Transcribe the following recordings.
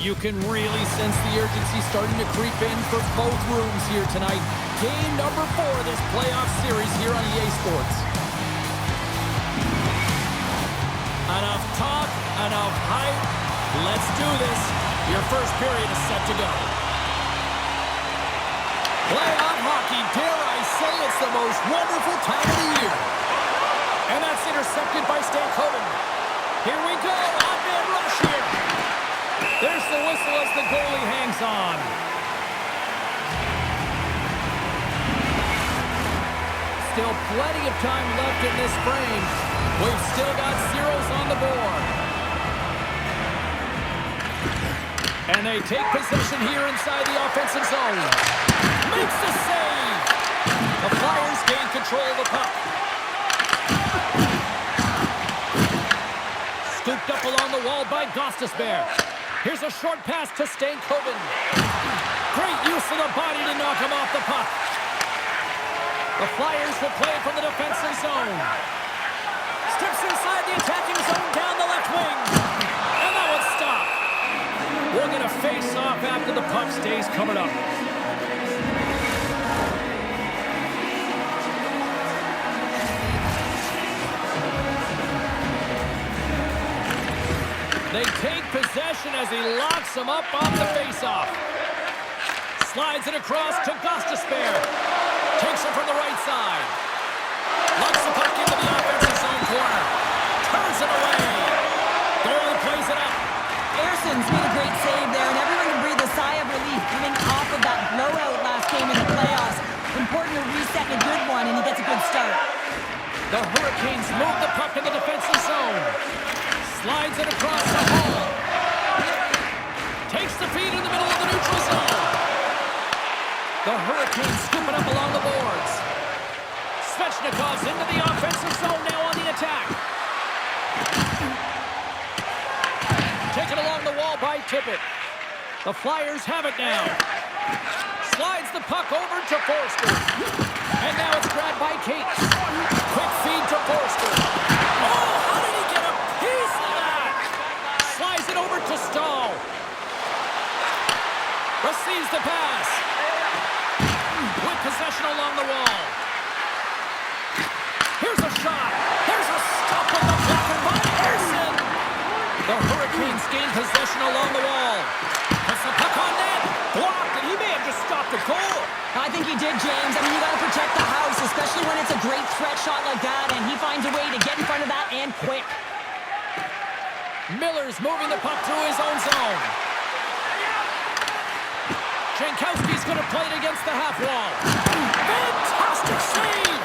You can really sense the urgency starting to creep in for both rooms here tonight. Game number 4 of this playoff series here on EA Sports. Enough talk, enough hype. Let's do this. Your first period is set to go. Playoff hockey, dare I say it's the most wonderful time of the year. And that's intercepted by Stanley Cup. Here we go, odd-man rush here. There's the whistle as the goalie hangs on. Still plenty of time left in this frame. We've still got zeros on the board. And they take possession here inside the offensive zone. Makes the save. The Flyers gain control of the puck. Scooped up along the wall by Gostisbehere. Here's a short pass to Stankoven. Great use of the body to knock him off the puck. The Flyers will play from the defensive zone. Steps inside the attacking zone down the left wing. And that one's stopped. We're going to face off after the puck stays coming up. They take possession as he locks him up off the faceoff. Slides it across to Gostisbehere. Takes it from the right side. Locks the puck into the offensive zone corner. Turns it away. Goalie plays it up. Erson's made a great save there, and everyone can breathe a sigh of relief coming off of that blowout last game in the playoffs. Important to reset a good one, and he gets a good start. The Hurricanes move the puck in the defensive zone. Slides it across the hole. Takes the feed in the middle of the neutral zone. The Hurricanes scoop it up along the boards. Svechnikov's into the offensive zone now on the attack. Taken along the wall by Tippett. The Flyers have it now. Slides the puck over to Forster. And now it's grabbed by Cates. Quick feed to Forster. Oh, how did he get a piece of that? Slides it over to Stahl. Receives the pass. With possession along the wall. Here's a shot. Here's a stop on the blocker by Erson. The Hurricanes gain possession along the wall. Puts the puck on net. Blocked, and he may have just stopped the goal. I think he did, James. I mean, you got to protect the house, especially when it's a great threat shot like that, and he finds a way to get in front of that and quick. Miller's moving the puck through his own zone. Jankowski's going to play it against the half wall. Fantastic save!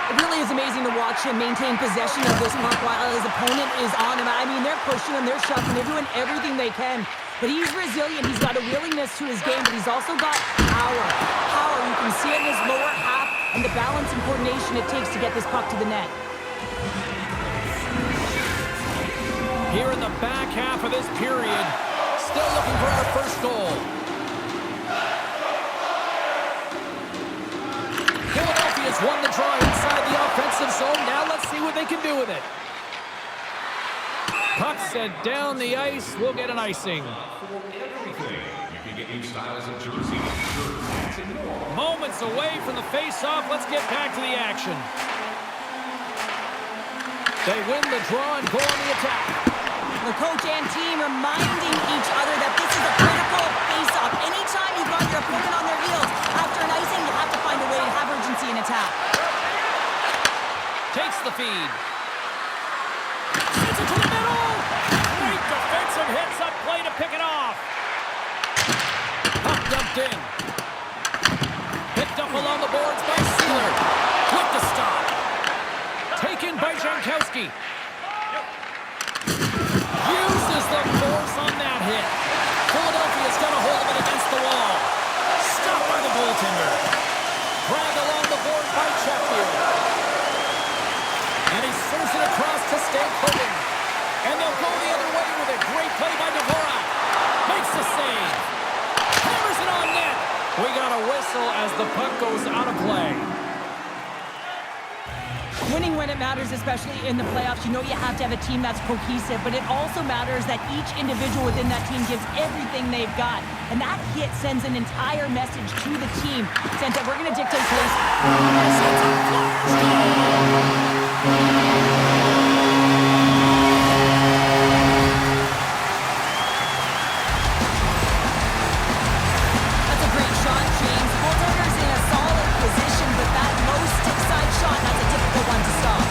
It really is amazing to watch him maintain possession of this puck while his opponent is on him. I mean, they're pushing him, they're shoving, they're doing everything they can. But he's resilient, he's got a willingness to his game, but he's also got power. Power, you can see it in his lower half and the balance and coordination it takes to get this puck to the net. Here in the back half of this period, still looking for our first goal. Philadelphia's won the draw inside the offensive zone. Now let's see what they can do with it. Puck set down the ice. We'll get an icing. Moments away from the face-off. Let's get back to the action. They win the draw and go on the attack. The coach and team reminding each other that this is a critical face-off. Anytime you've got your opponent on their heels after an icing, you have to find a way to have urgency in attack. Takes the feed. Sends it to the middle. Great defensive hits up play to pick it off. Puck dumped in. Picked up along the boards by Sealer. With the stop. Taken by Jankowski. Uses the force on that hit. Philadelphia's got a hold of it against the wall. Stopped by the goaltender. Grabbed along the board by Chatfield. And he serves it across to Stankoven. And they'll go the other way with a great play by Dvorak. Makes the save. Hammers it on net. We got a whistle as the puck goes out of play. Winning when it matters, especially in the playoffs, you know you have to have a team that's cohesive, but it also matters that each individual within that team gives everything they've got. And that hit sends an entire message to the team, saying that we're going to dictate pace. That's a great shot, James. Goaltender's in a solid position, but that low stick side shot, that's a difficult one to stop.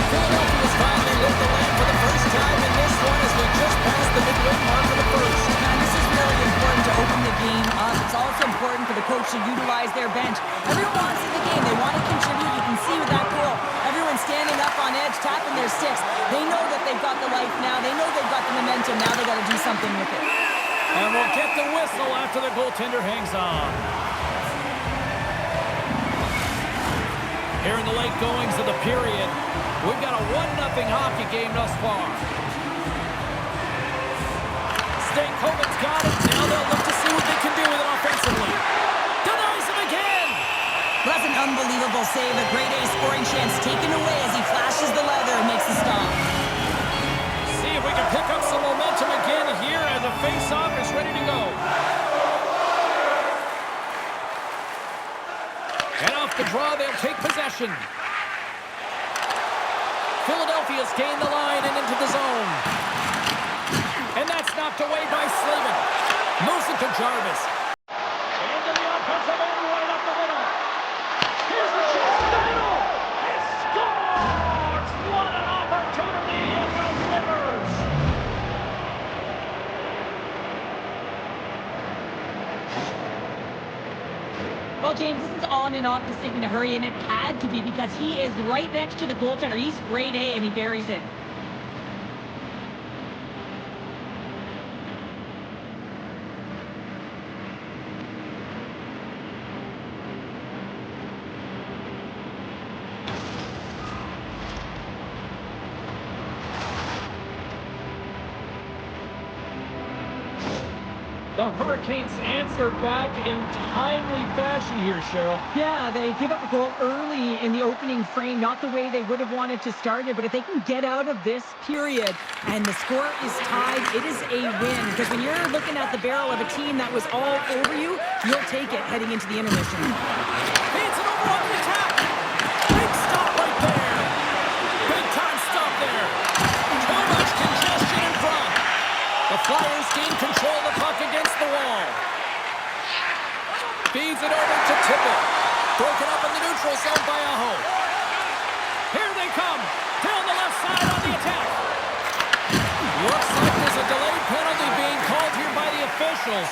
Philadelphia's finally lit the lamp for the first time in this one as we just passed the midway mark of the first. Man, this is really important to open the game up. It's also important for the coach to utilize their bench. Everyone wants in the game. They want to contribute. You can see with that goal, everyone's standing up on edge, tapping their sticks. They know that they've got the life now. They know they've got the momentum. Now they got to do something with it. And we'll get the whistle after the goaltender hangs on. Here in the late goings of the period, we've got a 1-0 hockey game thus far. Stankoven's got it. Now they'll look to see what they can do with it offensively. Denies him again. That's an unbelievable save. A grade A scoring chance taken away as he flashes the leather and makes the stop. See if we can pick up some momentum again here as the face-off is ready to go. And off the draw, they'll take possession. Philadelphia's gained the line and into the zone. And that's knocked away by Slavin. Moves it to Jarvis. Into the offensive end, right up the middle. Here's the shot in the middle. He scores! What an opportunity it delivers! Well, James, this is on and off the stick in a hurry, and it had to be because he is right next to the goaltender. He's grade A, and he buries it. The Hurricanes answer back in timely fashion here, Cheryl. Yeah, they give up a goal early in the opening frame, not the way they would have wanted to start it, but if they can get out of this period and the score is tied, it is a win. Because when you're looking at the barrel of a team that was all over you, you'll take it heading into the intermission. Feeds it over on the attack. Big stop right there. Big time stop there. Too much congestion in front. The Flyers gain control of the puck against the wall. Feeds it over to Tippett. Broken up in the neutral zone by Aho. Here they come. Down the left side on the attack. Looks like there's a delayed penalty being called here by the officials.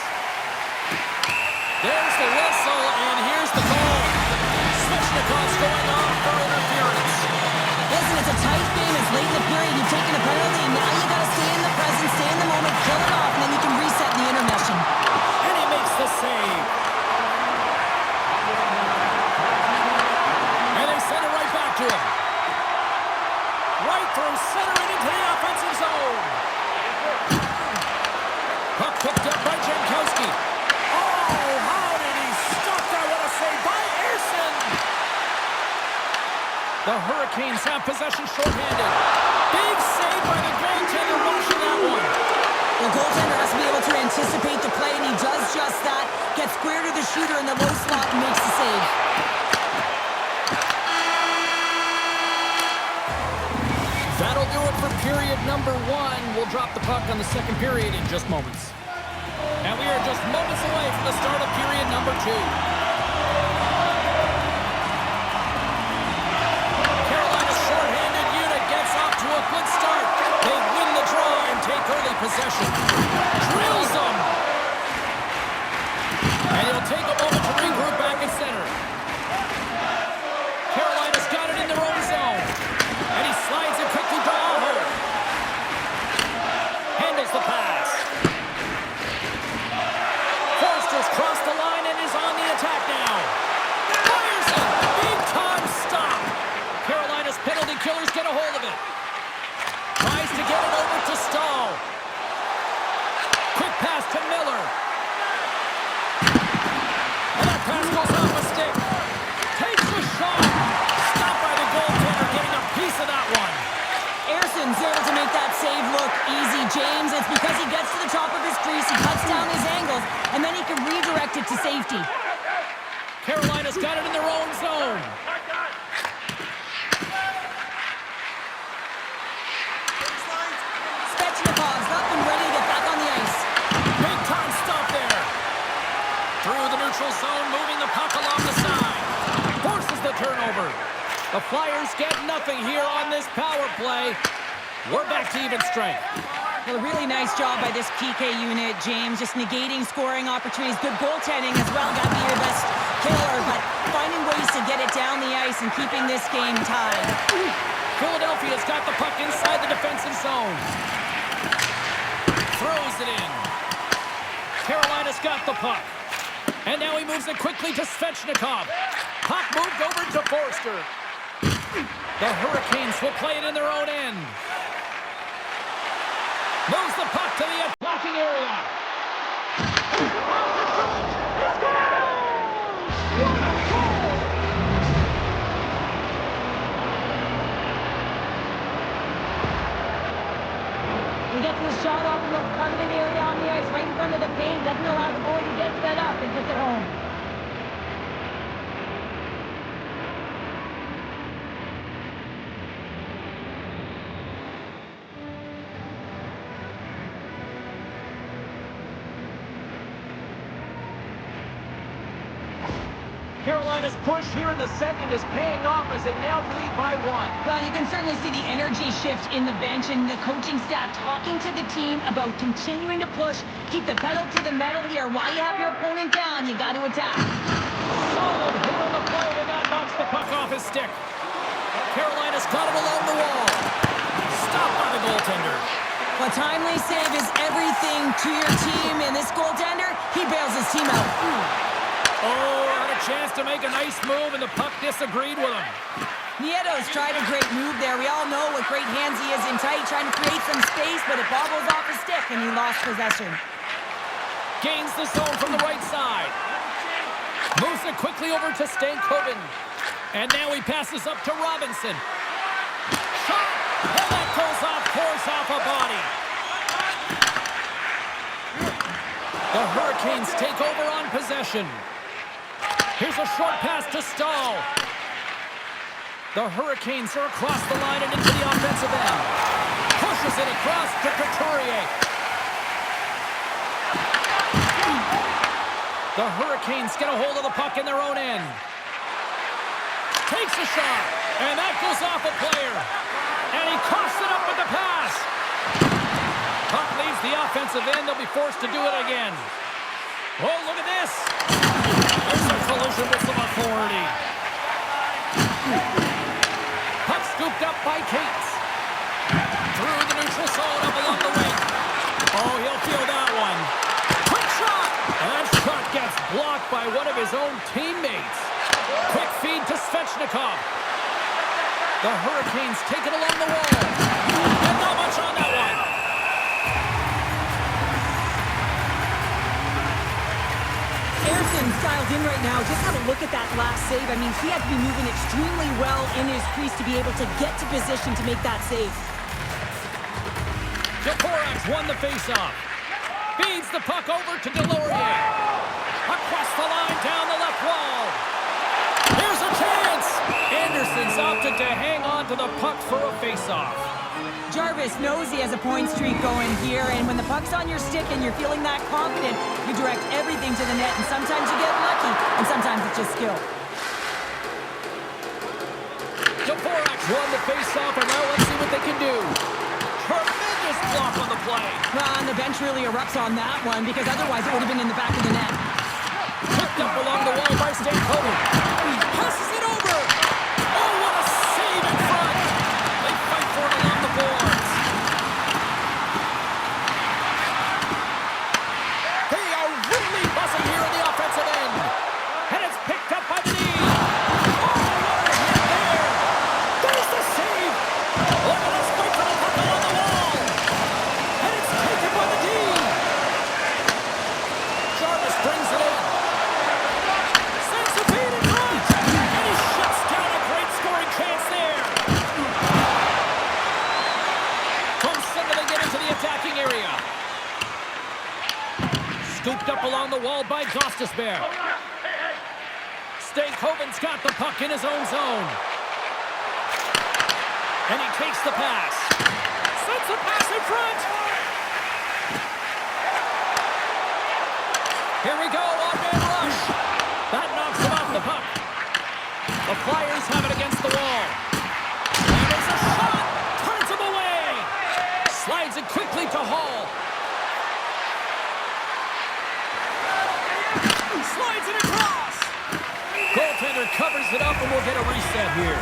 There's the whistle, and here's the goal. Svechnikov's going off for interference. Listen, it's a tight game. It's late in the period. You've taken a penalty. Now you got to stay in the present, stay in the moment, kill it off, and then you can reset the intermission. And he makes the save. And they send it right back to him. Right through center and into the offensive zone. Puck picked up by Jankowski. Oh, how did he stop that? What a save by Ersson. The Hurricanes have possession shorthanded. Big save by the goaltender rushing that one. The goaltender has to be able to anticipate the play, and he does just that. Gets square to the shooter in the low slot and makes the save. That'll do it for period number 1. We'll drop the puck on the second period in just moments. And we are just moments away from the start of period number 2. Carolina's shorthanded unit gets off to a good start. They win the draw and take early possession. Drills them. And it'll take a moment to regroup back at center. Carolina's got it in their own zone. And he slides it quickly to Aho. Handles the pass. Forster's crossed the line and is on the attack now. Fires it. Big time stop. Carolina's penalty killers get a hold of it. Tries to get it over to turnover. The Flyers get nothing here on this power play. We're back to even strength. Well, a really nice job by this PK unit, James. Just negating scoring opportunities. Good goaltending as well. Got to be your best killer, but finding ways to get it down the ice and keeping this game tied. Philadelphia's got the puck inside the defensive zone. Throws it in. Carolina's got the puck. And now he moves it quickly to Svechnikov. Puck moved over to Forster. The Hurricanes will play it in their own end. Moves the puck to the attacking area. He gets his shot off in the front of the area on the ice, right in front of the paint. Doesn't allow the goalie to get set up and gets it home. Carolina's push here in the second is paying off as they now lead by 1. Well, you can certainly see the energy shift in the bench and the coaching staff talking to the team about continuing to push, keep the pedal to the metal here. While you have your opponent down, you got to attack. Solid hit on the play, and that knocks the puck off his stick. Carolina's got it along the wall. Stopped by the goaltender. A timely save is everything to your team, and this goaltender, he bails his team out. Oh, had a chance to make a nice move, and the puck disagreed with him. Nieto's tried a great move there. We all know what great hands he is in tight, trying to create some space, but it bobbles off his stick, and he lost possession. Gains the zone from the right side. Moves it quickly over to Stankoven. And now he passes up to Robinson. Shot! And that goes off, force off a body. The Hurricanes take over on possession. Here's a short pass to Stahl. The Hurricanes are across the line and into the offensive end. Pushes it across to Couturier. The Hurricanes get a hold of the puck in their own end. Takes a shot, and that goes off a player. And he coughs it up with the pass. Puck leaves the offensive end. They'll be forced to do it again. Oh, look at this. There's a collision with some authority. Puck scooped up by Cates. Through the neutral zone up along the wing. Oh, he'll feel that one. Quick shot. And that shot gets blocked by one of his own teammates. Quick feed to Svechnikov. The Hurricanes take it along the wall. And not much on that one. Harrison's dialed in right now. Just have a look at that last save. I mean, he had to be moving extremely well in his crease to be able to get to position to make that save. Dvorak won the faceoff. Feeds the puck over to Delorier. Across the line, down the left wall. Here's a chance. Anderson's opted to hang on to the puck for a faceoff. Jarvis knows he has a point streak going here, and when the puck's on your stick and you're feeling that confident, you direct everything to the net, and sometimes you get lucky, and sometimes it's just skill. Dvorak won the faceoff, and now let's see what they can do. Tremendous block on the play. Well, and the bench really erupts on that one, because otherwise it would have been in the back of the net. Picked up along the wall by Stankoven. Passes it over. Oh, what a save in front. They fight for it along the boards. They are really buzzing here in the offensive end. And it's picked up by the D. Oh, what a hit there. There's the save. Look at us fight for the puck along the wall. And it's taken by the D. Jarvis brings it in. Sends the feed in front. And he shuts down a great scoring chance there. From center they get into the attacking area. Scooped up along the wall by Gostisbehere. Stankoven's got the puck in his own zone. And he takes the pass. Sends a pass in front. Here we go, one-man rush. That knocks him off the puck. The The Flyers have it against the wall. And there's a shot. Turns him away. Slides it quickly to Hall. Slides it across. Goaltender covers it up, and we'll get a reset here.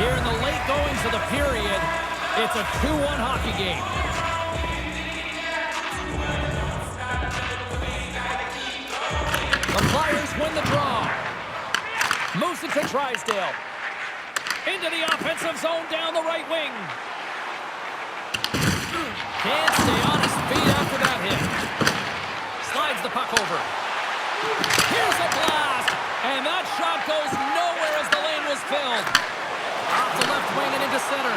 Here in the late goings of the period, it's a 2-1 hockey game. The Flyers win the draw. Moves it to Drysdale. Into the offensive zone down the right wing. Can't stay on his feet after that hit. Slides the puck over. Here's a blast. And that shot goes nowhere as the lane was filled. Off the left wing and into center.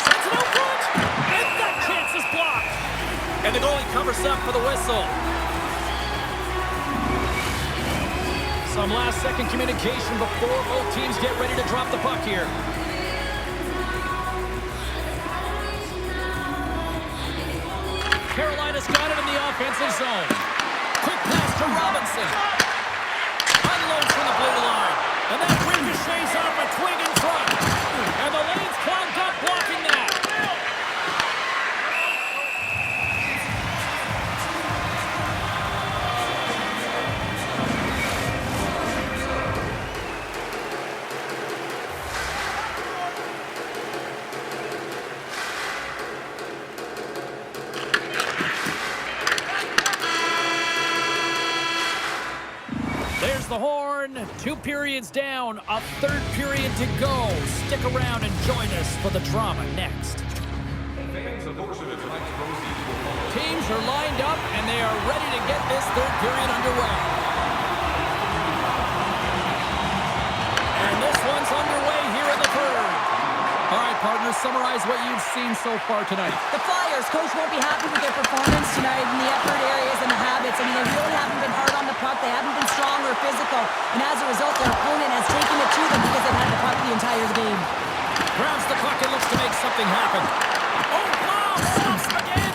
Sends it out front. And that chance is blocked. And the goalie covers up for the whistle. Some last-second communication before both teams get ready to drop the puck here. Carolina's got it in the offensive zone. Quick pass to Robinson. Unloads from the blue line. And that ricochets off a twig in front. And the lane's clogged up blocking that. There's the horn. 2 periods down. A 3rd period to go. Stick around and join us for the drama next. Teams are lined up, and they are ready to get this 3rd period underway. And this one's underway here in the 3rd. All right, partners, summarize what you've seen so far tonight. The Flyers, coach won't be happy with their performance tonight in the effort areas and the habits. I mean, they really haven't been hard on the puck. They haven't been strong or physical. And as a result, their opponent has taken it to them because they've had the puck the entire game. Grabs the puck and looks to make something happen. Oh, wow! Stops again!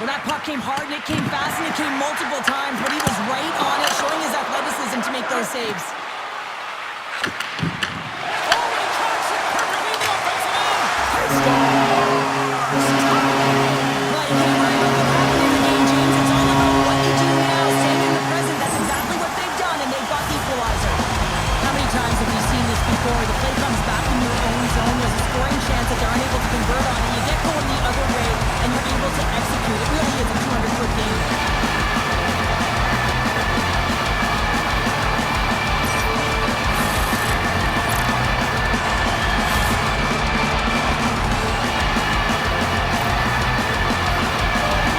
Well, that puck came hard, and it came fast, and it came multiple times, but he was right on it, showing his athleticism to make those saves. The play comes back in your own zone. There's a scoring chance that they're unable to convert on it. You get going the other way, and you're able to execute. It really is a 200-foot game.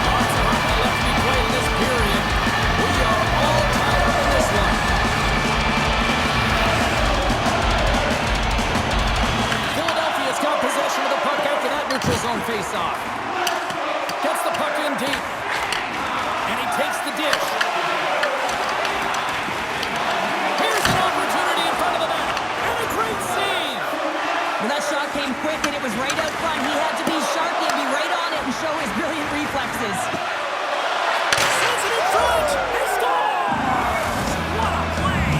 Lots of hockey left to be played in this period. We are all tied up in this one. Got possession of the puck after that neutral zone face-off. Gets the puck in deep. And he takes the dish. Here's an opportunity in front of the net. And a great save. Well, that shot came quick, and it was right out front. He had to be sharp. He had to be right on it and show his brilliant reflexes. Sends it in front. He scores! What a play!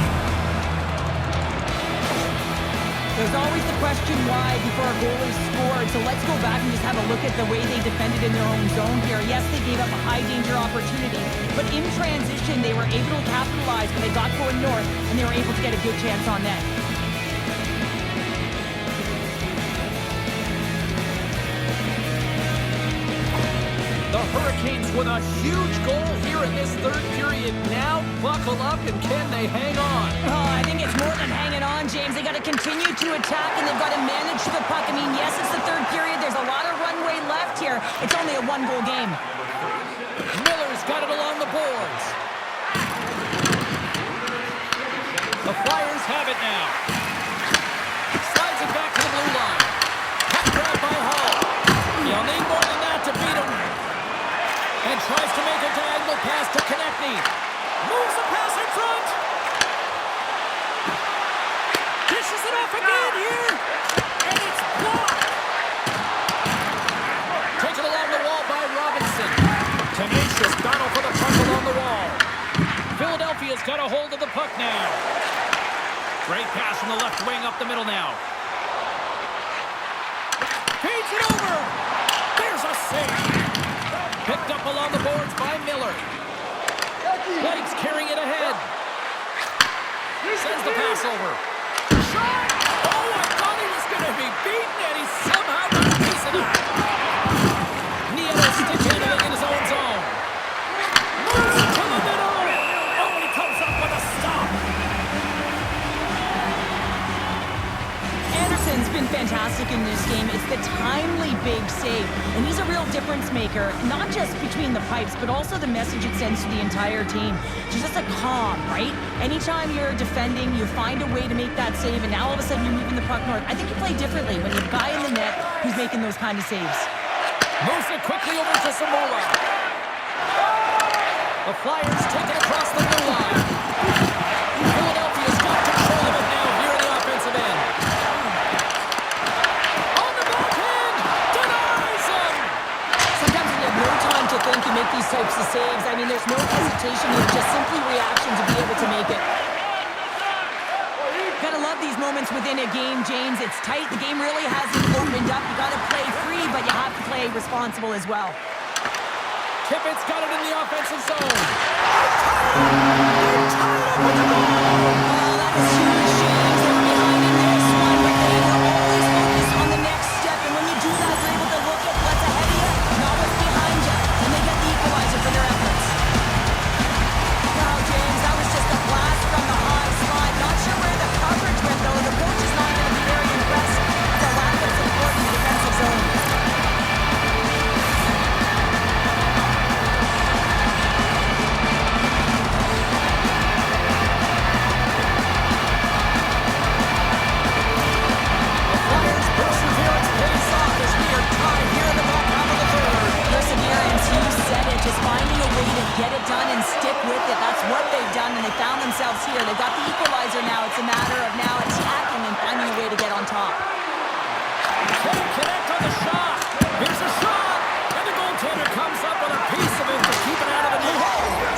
There's always the question why before a goal is scored. So let's go back and just have a look at the way they defended in their own zone here. Yes, they gave up a high-danger opportunity, but in transition, they were able to capitalize when they got going north, and they were able to get a good chance on net. The Hurricanes with a huge goal here in this 3rd period. Now buckle up, and can they hang on? Oh, I think it's more than hanging on, James. They got to continue to attack, and they've got to manage the puck. I mean, yes, it's the 3rd period. There's a lot of runway left here. It's only a 1-goal game. Miller's got it along the boards. The Flyers have it now. Slides it back to the blue line. Puck grab by Hall. You'll need more than that to beat him. And tries to make a diagonal pass to Konechny. Moves the pass in front. Dishes it off again here. And it's blocked. Taken along the wall by Robinson. Tenacious battle for the puck along the wall. Philadelphia's got a hold of the puck now. Great pass from the left wing up the middle now. Feeds it over. There's a save. Picked up along the boards by Miller. Blake's carrying it ahead. Sends the pass over. Shot! Oh, I thought he was going to be beaten, and he somehow got a piece of that. Nieto stick handling in his own zone. Moves to the middle. Oh, and he comes up with a stop. Anderson's been fantastic in this game. It's the timely big save, and he's a real difference maker, not just between the pipes, but also the message it sends to the entire team. Just a calm, right? Anytime you're defending, you find a way to make that save, and now all of a sudden you're moving the puck north. I think you play differently when you have a guy in the net who's making those kind of saves. Moves it quickly over to Samoa. The Flyers take it across the blue line. Philadelphia's got control of it now here in the offensive end. On the backhand! Denies him! Sometimes when you have no time to think, you make these types of saves. I mean, there's no hesitation here, just simply reaction to be able to make it. Gotta love these moments within a game, James. It's tight. The game really hasn't opened up. You gotta play free, but you have to play responsible as well. Tippett's got it in the offensive zone. That is huge, James. They were behind in this one, but they were always focused on the next step. And when you do that, you're able to look at what's ahead of you, not what's behind you. And they get the equalizer for their efforts. Wow, James, that was just a blast from the high slide. Not sure where the coverage went, though. The coach is not going to be very impressed with the lack of support in the defensive zone. Just finding a way to get it done and stick with it. That's what they've done, and they found themselves here. They've got the equalizer now. It's a matter of now attacking and finding a way to get on top. Can't connect on the shot. Here's a shot, and the goaltender comes up with a piece of it to keep it out of the net.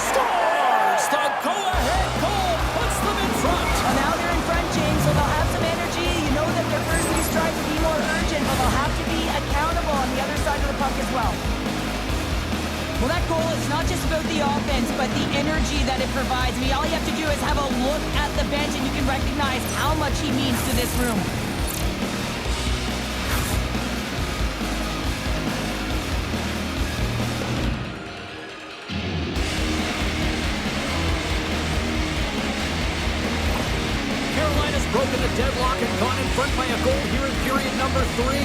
Scores! The go-ahead goal puts them in front. Well, now they're in front, James, so they'll have some energy. You know that their first few strides will be more urgent, but they'll have to be accountable on the other side of the puck as well. Well, that goal is not just about the offense, but the energy that it provides. I mean, all you have to do is have a look at the bench, and you can recognize how much he means to this room. Carolina's broken the deadlock and gone in front by a goal here in period number 3.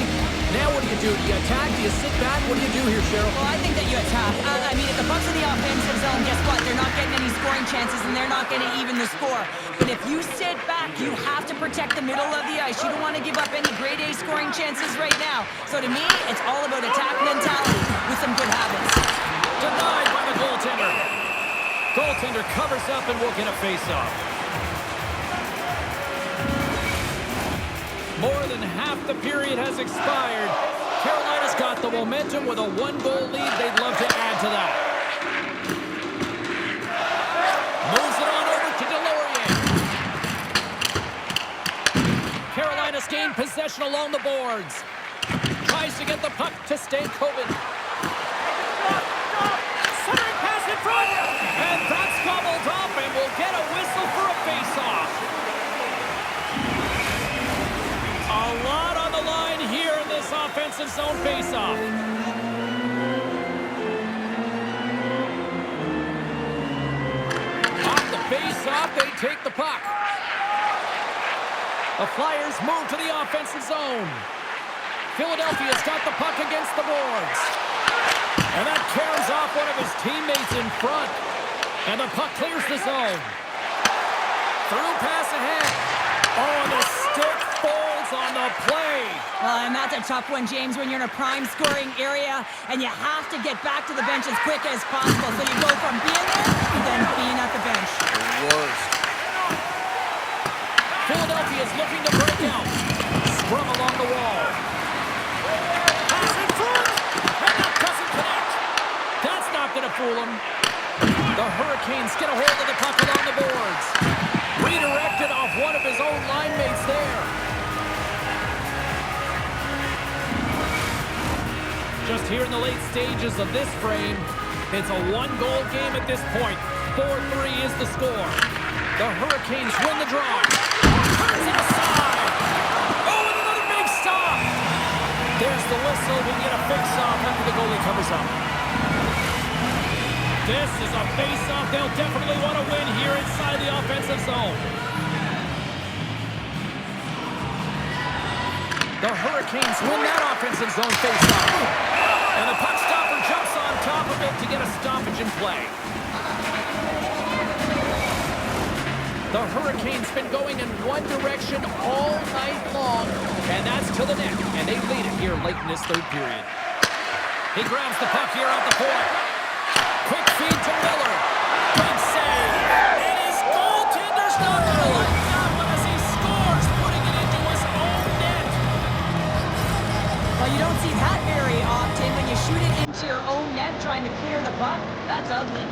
Now what do? Do you attack? Do you sit back? What do you do here, Cheryl? Well, I think that you attack. I mean, if the puck's in the offensive zone, guess what? They're not getting any scoring chances, and they're not going to even the score. But if you sit back, you have to protect the middle of the ice. You don't want to give up any grade A scoring chances right now. So to me, it's all about attack mentality with some good habits. Denied by the goaltender. Goaltender covers up and will get a face-off. More than half the period has expired. Carolina's got the momentum with a 1-goal lead. They'd love to add to that. Moves it on over to DeLaurier. Carolina's gained possession along the boards. Tries to get the puck to Stankoven. Centering pass in front. And that's gobbled up and will get a whistle for a face-off. A lot on the line here in this offensive zone faceoff. Off the faceoff, they take the puck. The Flyers move to the offensive zone. Philadelphia's got the puck against the boards. And that carries off one of his teammates in front. And the puck clears the zone. Through pass ahead. Oh, and the stick folds on the play. Well, and that's a tough one, James, when you're in a prime scoring area and you have to get back to the bench as quick as possible. So you go from being there to then being at the bench. The worst. Philadelphia's looking to break out. Scrum along the wall. Pass in front. And that doesn't connect. That's not going to fool him. The Hurricanes just get a hold of the puck along the boards. Redirected off one of his own line mates there. Just here in the late stages of this frame, it's a one-goal game at this point. 4-3 is the score. The Hurricanes win the draw. Turns it aside. Oh, and another big stop. There's the whistle. We get a fix-off after the goalie covers up. This is a face-off they'll definitely want to win here inside the offensive zone. The Hurricanes win that offensive zone face-off. And the puck stopper jumps on top of it to get a stoppage in play. The Hurricanes been going in one direction all night long, and that's to the net, and they lead it here late in this third period. He grabs the puck here off the point. Quick feed to Miller. Big save. And his goaltender's not going to let that one as he scores, putting it into his own net. Well, you don't see that very often when you shoot it into your own net trying to clear the puck. That's ugly.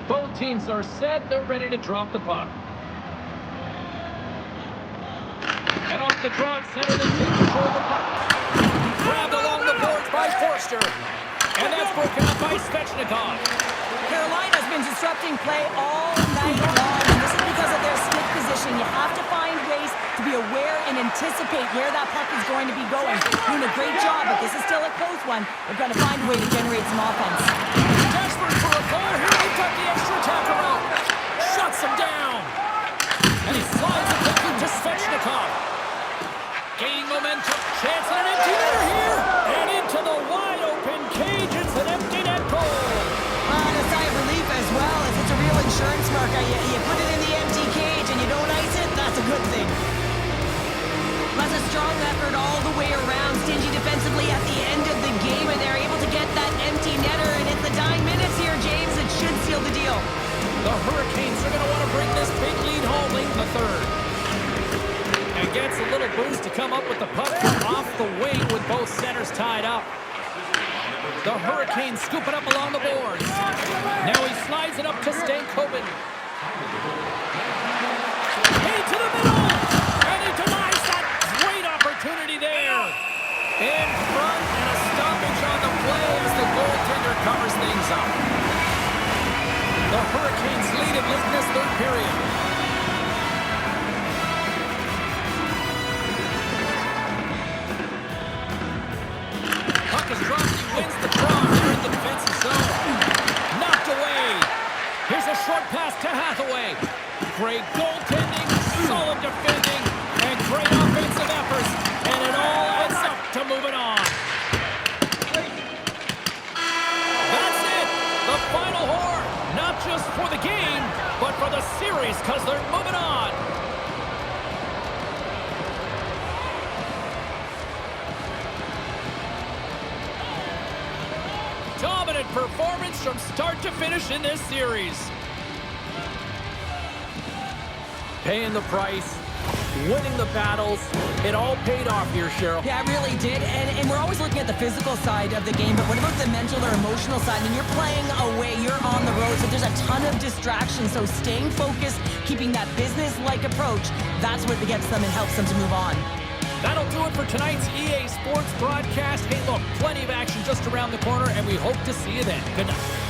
Both teams are set. They're ready to drop the puck. And off the draw center, they control the puck. Grabbed along the boards by Forster. And that's broken up by Svechnikov. Carolina's been disrupting play all night long, and this is because of their stick position. You have to find ways to be aware and anticipate where that puck is going to be going. Doing a great job, but this is still a close one. They've got to find a way to generate some offense. Desperate for a goal. Here he got the extra attacker out. Shuts him down. And he slides it quickly to Svechnikov. Gaining momentum. Chance at an empty netter here. And into the wide open cage. It's an empty net goal. And a sigh of relief as well, as it's a real insurance marker. You put it in the empty cage and you don't ice it, that's a good thing. That's a strong effort all the way around. Stingy defensively at the end of the game, and they're able to get that empty netter. And in the dying minutes here, James, it should seal the deal. The Hurricanes are going to want to bring this big lead home late in the third. And gets a little boost to come up with the puck off the wing with both centers tied up. The Hurricanes scoop it up along the boards. Now he slides it up to Stankoven. Into the middle. And he denies that great opportunity there. In front, and a stoppage on the play as the goaltender covers things up. The Hurricanes lead it late in this third period. Puck is dropped. He wins the draw here in the defensive zone. Knocked away. Here's a short pass to Hathaway. Great goaltending, solid defending, and great offensive efforts. And it all adds up to moving on. That's it. The final horn. Not just for the game, but for the series, because they're moving on. Dominant performance from start to finish in this series. Paying the price, winning the battles. It all paid off here, Cheryl. Yeah, it really did. And we're always looking at the physical side of the game, but what about the mental or emotional side? When you're playing away, you're on the road, so there's a ton of distractions. So staying focused, keeping that business-like approach, that's what gets them and helps them to move on. That'll do it for tonight's EA Sports broadcast. Hey, look, plenty of action just around the corner, and we hope to see you then. Good night.